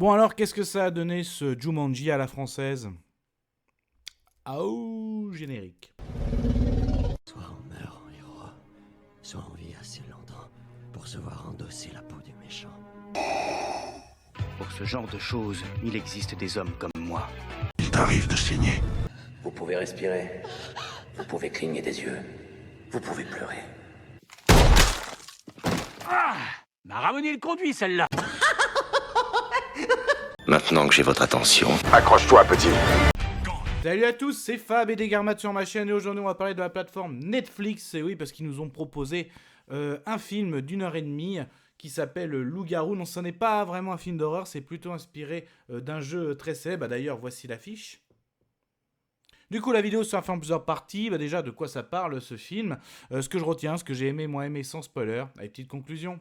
Bon alors, qu'est-ce que ça a donné ce Jumanji à la française? Oh, générique. Soit on meurt en héros, soit on vit assez longtemps pour se voir endosser la peau du méchant. Pour ce genre de choses, il existe des hommes comme moi. Il t'arrive de saigner. Vous pouvez respirer, vous pouvez cligner des yeux, vous pouvez pleurer. Ah, m'a ramené le conduit celle-là. Maintenant que j'ai votre attention, Accroche-toi, petit. Salut à tous, c'est Fab et Desgarmat sur ma chaîne et aujourd'hui on va parler de la plateforme Netflix. Et oui, parce qu'ils nous ont proposé un film d'1 h 30 qui s'appelle Loup-garou. Non, ce n'est pas vraiment un film d'horreur, c'est plutôt inspiré d'un jeu très célèbre. D'ailleurs, voici l'affiche. Du coup, la vidéo sera faite en plusieurs parties. Déjà, de quoi ça parle ce film, ce que je retiens, ce que j'ai aimé, moins aimé, sans spoiler. Allez, petite conclusion.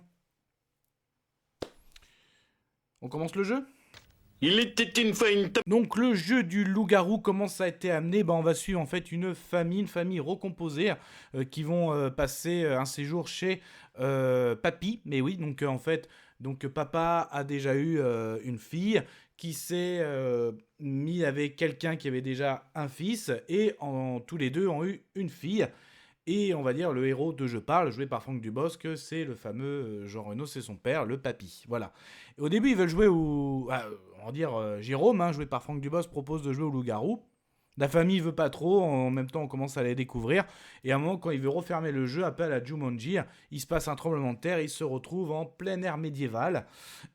On commence le jeu ? Il était une fois une Donc le jeu du loup-garou, comment ça a été amené? On va suivre en fait une famille recomposée qui vont passer un séjour chez papy. Mais oui, donc en fait, papa a déjà eu une fille qui s'est mis avec quelqu'un qui avait déjà un fils et tous les deux ont eu une fille. Et on va dire le héros de Je parle, joué par Franck Dubosc, c'est le fameux Jean Reno, c'est son père, le papy. Voilà. Et au début, ils veulent jouer au... on va dire Jérôme, joué par Franck Dubosc, propose de jouer au loup-garou. La famille veut pas trop, en même temps on commence à les découvrir. Et à un moment, quand il veut refermer le jeu, appelle à Jumanji, il se passe un tremblement de terre, il se retrouve en plein air médiéval.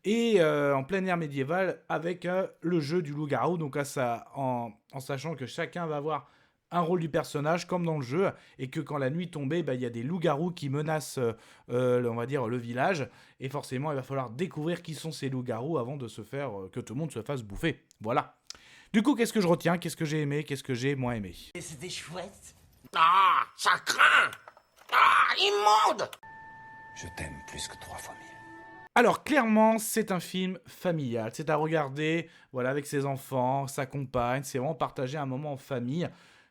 Et en plein air médiéval avec le jeu du loup-garou, donc en sachant que chacun va avoir un rôle du personnage comme dans le jeu et que quand la nuit tombait, il y a des loups-garous qui menacent on va dire le village et forcément il va falloir découvrir qui sont ces loups-garous avant de se faire que tout le monde se fasse bouffer. Voilà. Du coup, qu'est-ce que je retiens? Qu'est-ce que j'ai aimé? Qu'est-ce que j'ai moins aimé? Et c'était chouette. Ah, ça craint. Ah, immonde. Je t'aime plus que 3 fois 1000. Alors clairement, c'est un film familial. C'est à regarder, voilà, avec ses enfants, sa compagne. C'est vraiment partager un moment en famille.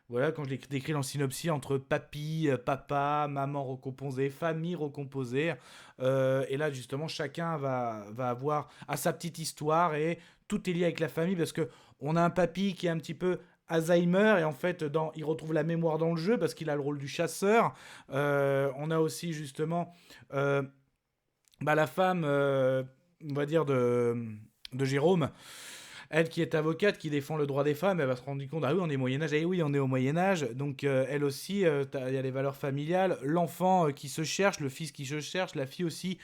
Voilà, quand je l'ai décrit dans le synopsis, entre papy, papa, maman recomposée, famille recomposée. Et là, justement, chacun va avoir à sa petite histoire et tout est lié avec la famille parce que on a un papy qui est un petit peu Alzheimer et en fait, il retrouve la mémoire dans le jeu parce qu'il a le rôle du chasseur. On a aussi, justement, la femme, on va dire, de Jérôme. Elle qui est avocate, qui défend le droit des femmes, elle va se rendre compte, ah oui, on est au Moyen-Âge, eh oui, on est au Moyen-Âge, donc elle aussi, il y a les valeurs familiales, l'enfant qui se cherche, le fils qui se cherche, la fille aussi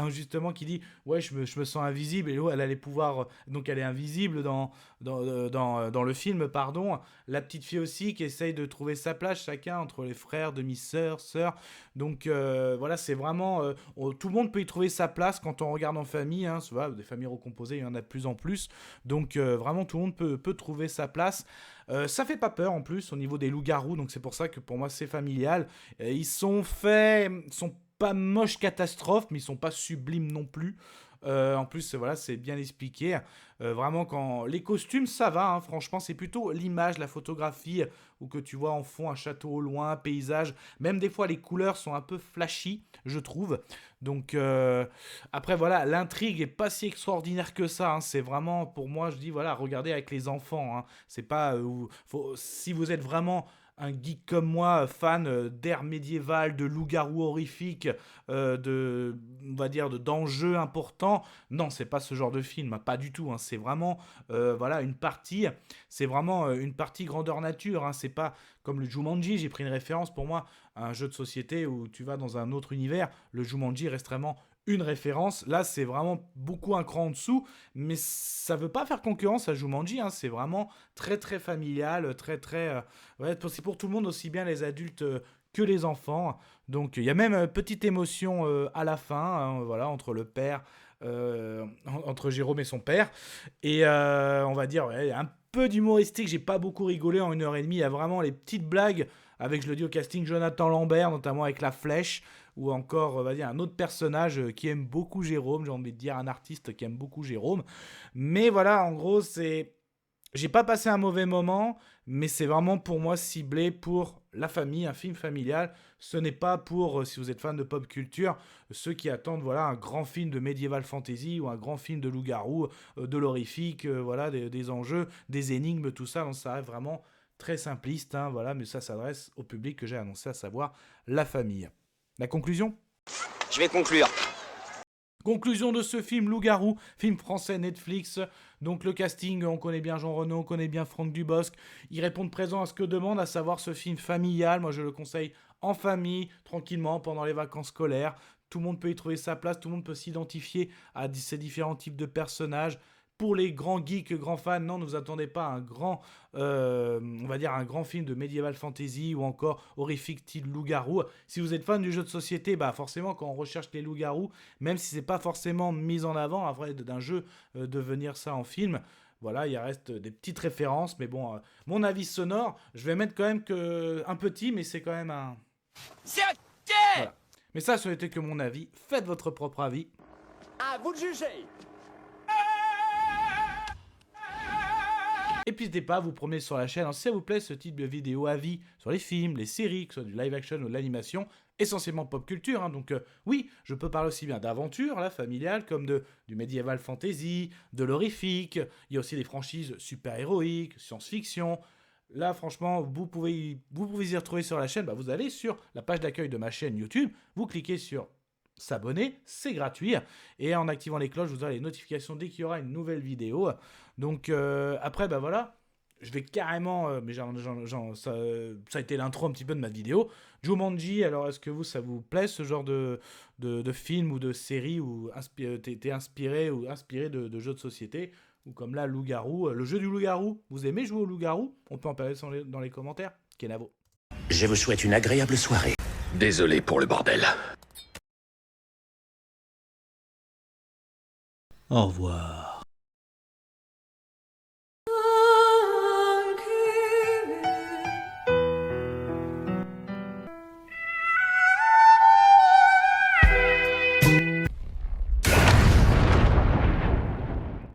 justement qui dit, ouais, je me sens invisible, et l'eau, elle a les pouvoirs, donc elle est invisible dans le film, pardon, la petite fille aussi qui essaye de trouver sa place, chacun entre les frères, demi-sœurs, sœurs, donc voilà, c'est vraiment, tout le monde peut y trouver sa place quand on regarde en famille, des familles recomposées, il y en a de plus en plus. Donc vraiment tout le monde peut trouver sa place. Ça fait pas peur en plus au niveau des loups-garous, donc c'est pour ça que pour moi c'est familial. Ils sont pas moches catastrophes, mais ils sont pas sublimes non plus. En plus, voilà, c'est bien expliqué. Vraiment, quand les costumes, ça va. Franchement, c'est plutôt l'image, la photographie, ou que tu vois en fond un château au loin, un paysage. Même des fois, les couleurs sont un peu flashy, je trouve. Donc, après, voilà, l'intrigue est pas si extraordinaire que ça. C'est vraiment, pour moi, je dis, voilà, regardez avec les enfants. C'est pas, si vous êtes vraiment un geek comme moi, fan d'ère médiévale, de loup-garou horrifique, on va dire, d'enjeux importants. Non, c'est pas ce genre de film, pas du tout. C'est vraiment, voilà, une partie grandeur nature. C'est pas comme le Jumanji, j'ai pris une référence pour moi, un jeu de société où tu vas dans un autre univers. Le Jumanji reste vraiment une référence. Là, c'est vraiment beaucoup un cran en dessous, mais ça veut pas faire concurrence à Jumanji. C'est vraiment très très familial, très très. C'est pour tout le monde, aussi bien les adultes que les enfants. Donc, il y a même petite émotion à la fin, voilà, entre le père, entre Jérôme et son père. Et on va dire, ouais, un peu d'humoristique. J'ai pas beaucoup rigolé en 1 h 30. Il y a vraiment les petites blagues avec, je le dis au casting, Jonathan Lambert, notamment avec la flèche. Ou encore, on va dire, un autre personnage qui aime beaucoup Jérôme, j'ai envie de dire un artiste qui aime beaucoup Jérôme. Mais voilà, en gros, c'est J'ai pas passé un mauvais moment, mais c'est vraiment pour moi ciblé pour la famille, un film familial. Ce n'est pas pour, si vous êtes fan de pop culture, ceux qui attendent voilà, un grand film de medieval fantasy ou un grand film de loup-garou, de l'horrifique, voilà, des enjeux, des énigmes, tout ça. Donc ça reste vraiment très simpliste, hein, voilà, mais ça s'adresse au public que j'ai annoncé, à savoir la famille. La conclusion ? Je vais conclure. Conclusion de ce film Loup-garou, film français Netflix. Donc le casting, on connaît bien Jean Reno, on connaît bien Franck Dubosc. Ils répondent présent à ce que demande, à savoir ce film familial. Moi je le conseille en famille, tranquillement, pendant les vacances scolaires. Tout le monde peut y trouver sa place, tout le monde peut s'identifier à ces différents types de personnages. Pour les grands geeks, grands fans, non, ne vous attendez pas à un grand, on va dire un grand film de medieval fantasy ou encore horrifique style loup-garou. Si vous êtes fan du jeu de société, bah forcément quand on recherche les loups-garous, même si c'est pas forcément mis en avant, après d'un jeu devenir ça en film, voilà, il reste des petites références, mais bon, mon avis sonore, je vais mettre quand même un petit, mais c'est quand même un... C'est ok. Voilà. Mais ça, ce n'était que mon avis. Faites votre propre avis. À vous de juger. Et puis n'hésitez pas à vous promener sur la chaîne, si ça vous plaît ce type de vidéo avis sur les films, les séries, que ce soit du live action ou de l'animation, essentiellement pop culture. Hein. Donc oui, je peux parler aussi bien d'aventure, là, familiale, comme du medieval fantasy, de l'horrifique. Il y a aussi des franchises super-héroïques, science-fiction. Là, franchement, vous pouvez y retrouver sur la chaîne. Bah, vous allez sur la page d'accueil de ma chaîne YouTube, vous cliquez sur s'abonner, c'est gratuit. Et en activant les cloches, vous aurez les notifications dès qu'il y aura une nouvelle vidéo. Donc après, bah voilà, je vais carrément, mais ça a été l'intro un petit peu de ma vidéo. Jumanji, alors est-ce que ça vous plaît ce genre de film ou de série où t'es inspiré ou inspiré de jeux de société, ou comme là, Loup-garou, le jeu du Loup-garou, vous aimez jouer au Loup-garou? On peut en parler dans les commentaires. Kenavo. Je vous souhaite une agréable soirée. Désolé pour le bordel. Au revoir.